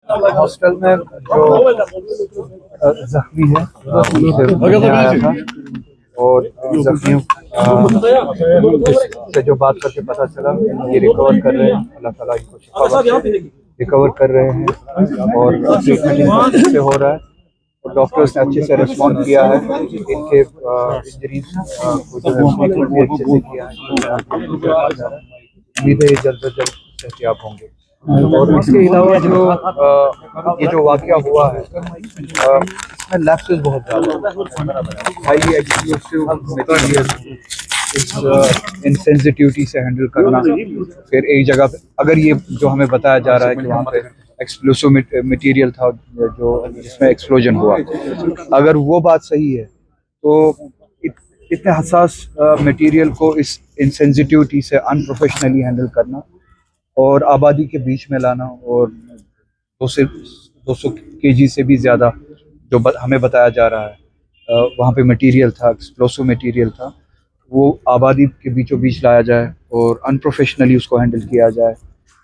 Hostel में जो जख्मी है उनसे आया था और जख्मियों से जो बात करके पता चला ये रिकवर कर रहे हैं, अल्लाह ताला इनको शिफा बख्शे, रिकवर कर रहे हैं और ट्रीटमेंट अच्छे से हो रहा है और डॉक्टर्स ने अच्छे से रिस्पॉन्ड किया है। इनके इंजरीज को जो है ट्रीटमेंट भी अच्छे से किया है। उम्मीद है ये जल्द से जल्द सेहतियाब होंगे। और इसके अलावा जो ये जो वाक़या हुआ है इसमें लैप्सेस बहुत ज़्यादा, हाईली एक्सप्लोसिव मटेरियल, इस इनसेंसिटिविटी से हैंडल करना, फिर एक जगह पे अगर ये जो हमें बताया जा रहा है कि वहाँ पे एक्सप्लोसिव मटेरियल था जो जिसमें एक्सप्लोजन हुआ, अगर वो बात सही है तो इतने हसास मटेरियल को इस इनसेंसिटिविटी से अनप्रोफेशनली हैंडल करना और आबादी के बीच में लाना और 200 केजी से भी ज़्यादा जो हमें बताया जा रहा है वहाँ पे मटेरियल था, एक्सप्लोसिव मटेरियल था, वो आबादी के बीचों बीच लाया जाए और अनप्रोफेशनली उसको हैंडल किया जाए,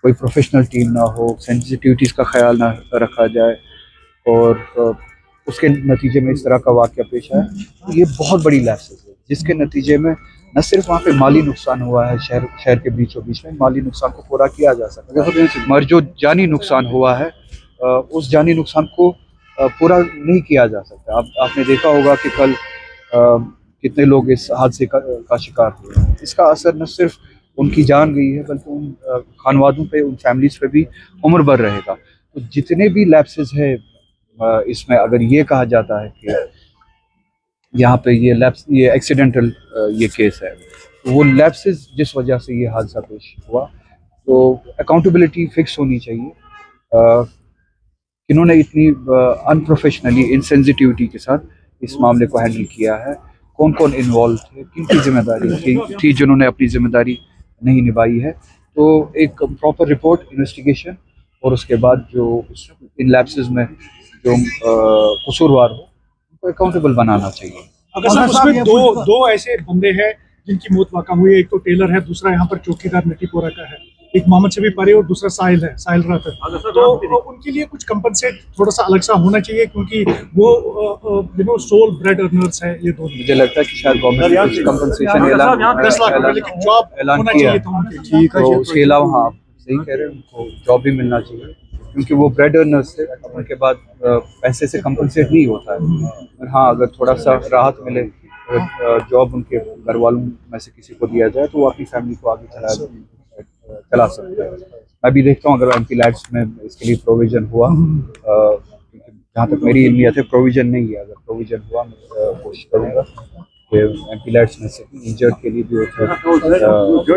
कोई प्रोफेशनल टीम ना हो, सेंसिटिविटीज़ का ख्याल ना रखा जाए और उसके नतीजे में इस तरह का वाक़या पेश आया। तो ये बहुत बड़ी लैप्सेस है जिसके नतीजे में न सिर्फ वहाँ पे माली नुकसान हुआ है, शहर के बीचों बीच में माली नुकसान को पूरा किया जा सकता है, मगर जो जानी नुकसान हुआ है उस जानी नुकसान को पूरा नहीं किया जा सकता। आपने देखा होगा कि कल कितने लोग इस हादसे का शिकार हुए। इसका असर न सिर्फ उनकी जान गई है बल्कि उन खानवादों पे, उन फैमिलीज़ पे भी उम्र भर रहेगा। तो जितने भी लैप्सेस है इसमें, अगर ये कहा जाता है कि यहाँ पे ये एक्सीडेंटल ये केस है, वो लैप्सेस जिस वजह से ये हादसा पेश हुआ, तो अकाउंटेबिलिटी फिक्स होनी चाहिए। इन्होंने इतनी अनप्रोफेशनली, इनसेंसिटिविटी के साथ इस मामले को हैंडल किया है, कौन कौन इन्वॉल्व थे, किन की जिम्मेदारी थी जिन्होंने अपनी जिम्मेदारी नहीं निभाई है। तो एक प्रॉपर रिपोर्ट, इन्वेस्टिगेशन और उसके बाद जो इन लैप्सेस में जो कसूरवार हो उनको अकाउंटेबल बनाना चाहिए। अगर सर उसमें दो ऐसे बंदे हैं जिनकी मौत वाक़ा हुई है, एक तो टेलर है, दूसरा यहाँ पर चौकीदार नटीपोरा का है, एक मोहम्मद शबी पारी और दूसरा साहिल है, साहिल रात है। तो उनके लिए कुछ कंपनसेट थोड़ा सा अलग सा होना चाहिए क्योंकि वो सोल ब्रेड अर्नर्स है ये दो। मुझे लगता है कि शायद गवर्नमेंट कुछ कंपनसेशन ऐलान किया है, ठीक है। तो उसके अलावा हाँ, आप सही कह रहे हैं, उनको जॉब भी मिलना चाहिए क्योंकि वो ब्रेड अर्नर्स थे, उनके बाद पैसे से कंपनसेट नहीं होता है। और हाँ, अगर थोड़ा सा राहत मिले, जॉब उनके घर वालों में से किसी को दिया जाए तो वो अपनी फैमिली को आगे चला सकते हैं। मैं भी देखता हूँ अगर एमपी लैड्स में इसके लिए प्रोविज़न हुआ, जहाँ तक मेरी इल्मियत है प्रोविज़न नहीं है, अगर प्रोविज़न हुआ मैं कोशिश करूँगा कि एमपी लैड्स में से इंजर्ड के लिए भी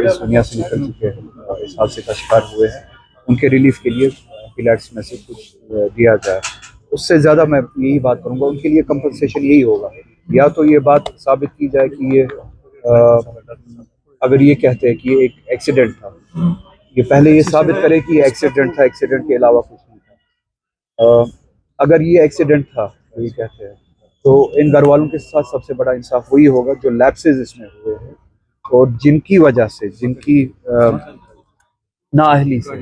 इस दुनिया से निकल चुके हैं, इस हादसे का शिकार हुए हैं, उनके रिलीफ के लिए एमपी लैड्स में से कुछ दिया जाए। उससे ज़्यादा मैं यही बात करूँगा, उनके लिए कंपनसेशन यही होगा, या तो ये बात साबित की जाए कि ये अगर ये कहते हैं कि ये एक एक्सीडेंट था, ये पहले ये साबित करे कि ये एक्सीडेंट था, एक्सीडेंट के अलावा कुछ नहीं था। अगर ये एक्सीडेंट था तो ये कहते हैं, तो इन घर वालों के साथ सबसे बड़ा इंसाफ वही होगा जो लैप्सेस इसमें हुए हैं और जिनकी वजह से, जिनकी नाअहली से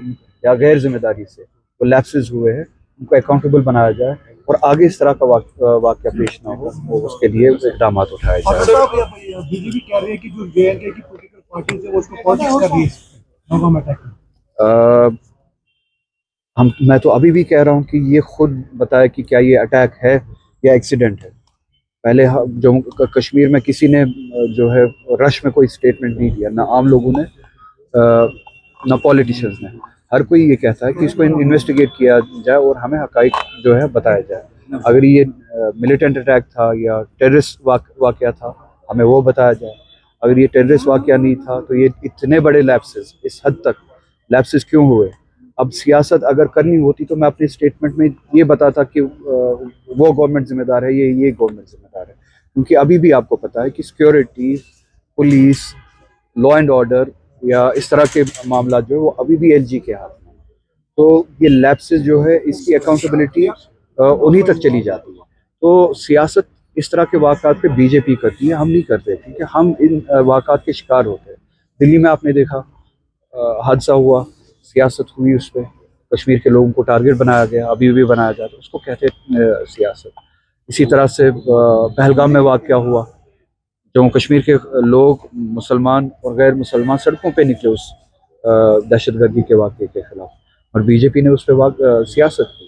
या गैर जिम्मेदारी से वो लैप्सेस हुए हैं, उनको अकाउंटेबल बनाया जाए और आगे इस तरह का वाक़या पेश ना हो, वो उसके लिए इक़दाम उठाए जाए। बीजेपी कह रही है कि जो जेएनके की पॉलिटिकल पार्टीज है वो उसको पॉलिटिक्स कर रही है नौगाम अटैक। मैं तो अभी भी कह रहा हूँ कि ये खुद बताए कि क्या ये अटैक है या एक्सीडेंट है। पहले जम्मू कश्मीर में किसी ने जो है रश में कोई स्टेटमेंट नहीं दिया, ना आम लोगों ने, ना पॉलिटिशियंस ने। हर कोई ये कहता है कि इसको इन्वेस्टिगेट किया जाए और हमें हक़ाइक़ जो है बताया जाए। अगर ये मिलिटेंट अटैक था या टेररिस्ट वाक़या था, हमें वो बताया जाए। अगर ये टेररिस्ट वाक़या नहीं था तो ये इतने बड़े लैप्सेस, इस हद तक लैप्सेस क्यों हुए। अब सियासत अगर करनी होती तो मैं अपने स्टेटमेंट में ये बताता कि वो गवर्नमेंट ज़िम्मेदार है, ये गवर्नमेंट ज़िम्मेदार है, क्योंकि अभी भी आपको पता है कि security, police, law and order या इस तरह के मामला जो है वो अभी भी एलजी के हाथ में। तो ये लैप्सेस जो है इसकी अकाउंटेबिलिटी उन्हीं तक चली जाती है। तो सियासत इस तरह के वाक़ात पे बीजेपी करती है, हम नहीं करते क्योंकि हम इन वाक़ात के शिकार होते हैं। दिल्ली में आपने देखा हादसा हुआ, सियासत हुई उस पर, कश्मीर के लोगों को टारगेट बनाया गया, अभी भी बनाया जा रहा है, उसको कहते हैं सियासत। इसी तरह से पहलगाम में वाक़या हुआ, जम्मू कश्मीर के लोग मुसलमान और गैर मुसलमान सड़कों पे निकले उस दहशतगर्दी के वाक़े के खिलाफ, और बीजेपी ने उस पर सियासत की,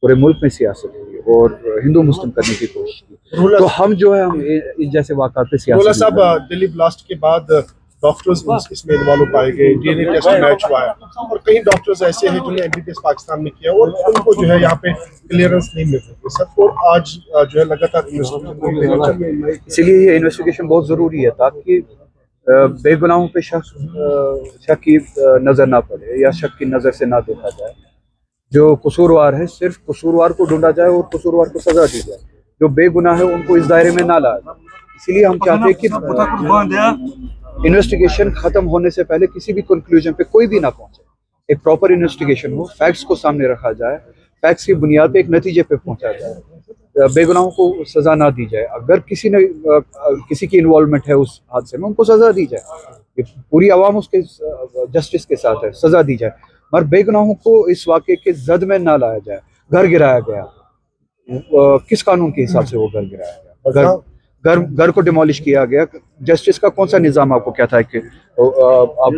पूरे मुल्क में सियासत की और हिंदू मुस्लिम करने की कोशिश की। तो हम जो है हम इस जैसे वाक़ात पे सियासत साहब, दिल्ली ब्लास्ट के बाद डॉक्टर्स इसमें इन्वॉल्व पाए गए, डीएनए टेस्ट मैच हुआ है और कई डॉक्टर्स ऐसे हैं जिन्होंने एमबीबीएस पाकिस्तान में किया और उनको जो है यहाँ पे क्लियरेंस नहीं मिल रही सर, और आज जो है लगातार इन्वेस्टिगेशन, इसीलिए ये इन्वेस्टिगेशन बहुत ज़रूरी है ताकि बेगुनाहों पे शक की नज़र ना पड़े या शक की नज़र से ना देखा जाए। जो कसूरवार है सिर्फ कसूरवार को ढूंढा जाए और कसूरवार को सजा दी जाए, जो बेगुनाह है उनको इस दायरे में ना लाया जाए। इसीलिए हम चाहते हैं कि इन्वेस्टिगेशन खत्म होने से पहले किसी भी कंक्लूजन पे कोई भी ना पहुंचे, एक प्रॉपर इन्वेस्टिगेशन हो, फैक्ट्स को सामने रखा जाए, फैक्ट्स की बुनियाद पे एक नतीजे पे पहुंचा जाए, बेगुनाहों को सजा ना दी जाए। अगर किसी की इन्वॉल्वमेंट है उस हादसे में, उनको सजा दी जाए, पूरी आवाम उसके जस्टिस के साथ है, सजा दी जाए, मगर बेगुनाहों को इस वाक़े के जद में ना लाया जाए। घर गिराया गया, किस कानून के हिसाब से वो घर गिराया गया? घर को डिमोलिश किया गया। जस्टिस का कौन सा निज़ाम आपको कहता है कि आप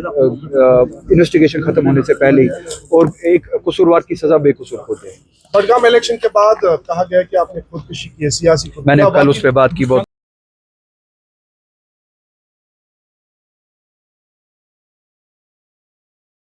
इन्वेस्टिगेशन खत्म होने से पहले ही और एक कसूरवार की सजा बेकसूर को दे? बडगाम इलेक्शन के बाद कहा गया कि आपने खुदकुशी की है, सियासी खुदकुशी। मैंने कल उस पर बात की, बहुत